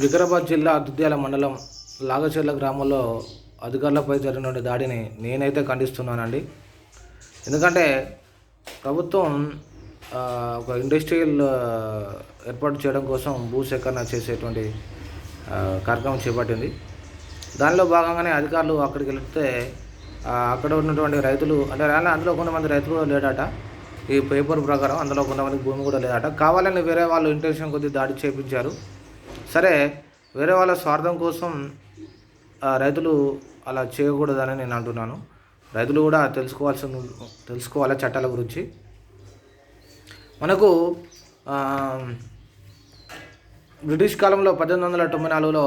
వికారాబాద్ జిల్లా దుద్యాల మండలం లాగచెర్ల గ్రామంలో అధికారులపై జరిగిన దాడిని నేనైతే ఖండిస్తున్నానండి. ఎందుకంటే ప్రభుత్వం ఒక ఇండస్ట్రియల్ ఏర్పాటు చేయడం కోసం భూసేకరణ చేసేటువంటి కార్యక్రమం చేపట్టింది. దానిలో భాగంగానే అధికారులు అక్కడికి వెళితే అక్కడ ఉన్నటువంటి రైతులు అంటే అందులో కొంతమంది రైతులు కూడా లేడట. ఈ పేపర్ ప్రకారం అందులో కొంతమంది భూమి కూడా లేదట. కావాలని వేరే వాళ్ళు ఇంటెన్షన్ కొద్ది దాడి చేయించారు. సరే, వేరే వాళ్ళ స్వార్థం కోసం రైతులు అలా చేయకూడదని నేను అంటున్నాను. రైతులు కూడా తెలుసుకోవాలి చట్టాల గురించి. మనకు బ్రిటిష్ కాలంలో 1894లో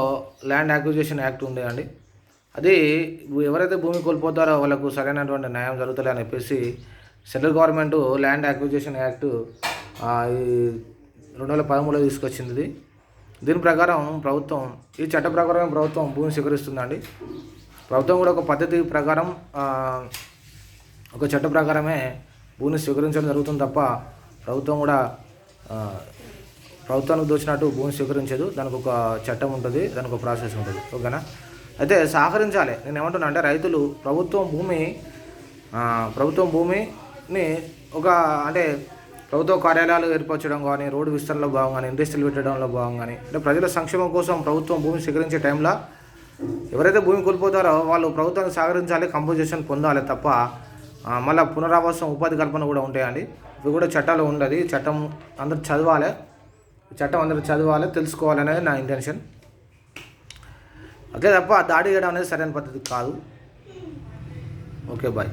ల్యాండ్ అక్విజిషన్ యాక్ట్ ఉండేదండి. అది ఎవరైతే భూమి కోల్పోతారో వాళ్ళకు సరైనటువంటి న్యాయం జరుగుతుంది అని చెప్పేసి central government land acquisition act 2013లో తీసుకొచ్చింది. దీని ప్రకారం ఈ చట్ట ప్రకారం ప్రభుత్వం భూమిని స్వీకరిస్తుందండి. ప్రభుత్వం కూడా ఒక పద్ధతి ప్రకారం ఒక చట్ట ప్రకారమే భూమిని స్వీకరించడం జరుగుతుంది తప్ప ప్రభుత్వం కూడా ప్రభుత్వానికి దోచినట్టు భూమిని స్వీకరించదు. దానికి ఒక చట్టం ఉంటుంది, దానికి ఒక ప్రాసెస్ ఉంటుంది. ఓకేనా? అయితే సహకరించాలి. నేను ఏమంటున్నా అంటే రైతులు ప్రభుత్వం భూమిని అంటే ప్రభుత్వ కార్యాలయాలు ఏర్పరచడం కానీ, రోడ్డు విస్తరణలో భాగం కానీ, ఇండస్ట్రీలు పెట్టడంలో భాగం కానీ, అంటే ప్రజల సంక్షేమం కోసం ప్రభుత్వం భూమిని స్వీకరించే టైంలో ఎవరైతే భూమి కోల్పోతారో వాళ్ళు ప్రభుత్వానికి సహకరించాలి, కంపోజిషన్ పొందాలి తప్ప మళ్ళీ పునరావాసం, ఉపాధి కల్పన కూడా ఉంటాయండి. ఇవి కూడా చట్టాలు ఉండదు. చట్టం అందరూ చదవాలి, తెలుసుకోవాలి అనేది నా ఇంటెన్షన్. అదే తప్ప దాడి చేయడం అనేది సరైన పద్ధతి కాదు. Okay, bye.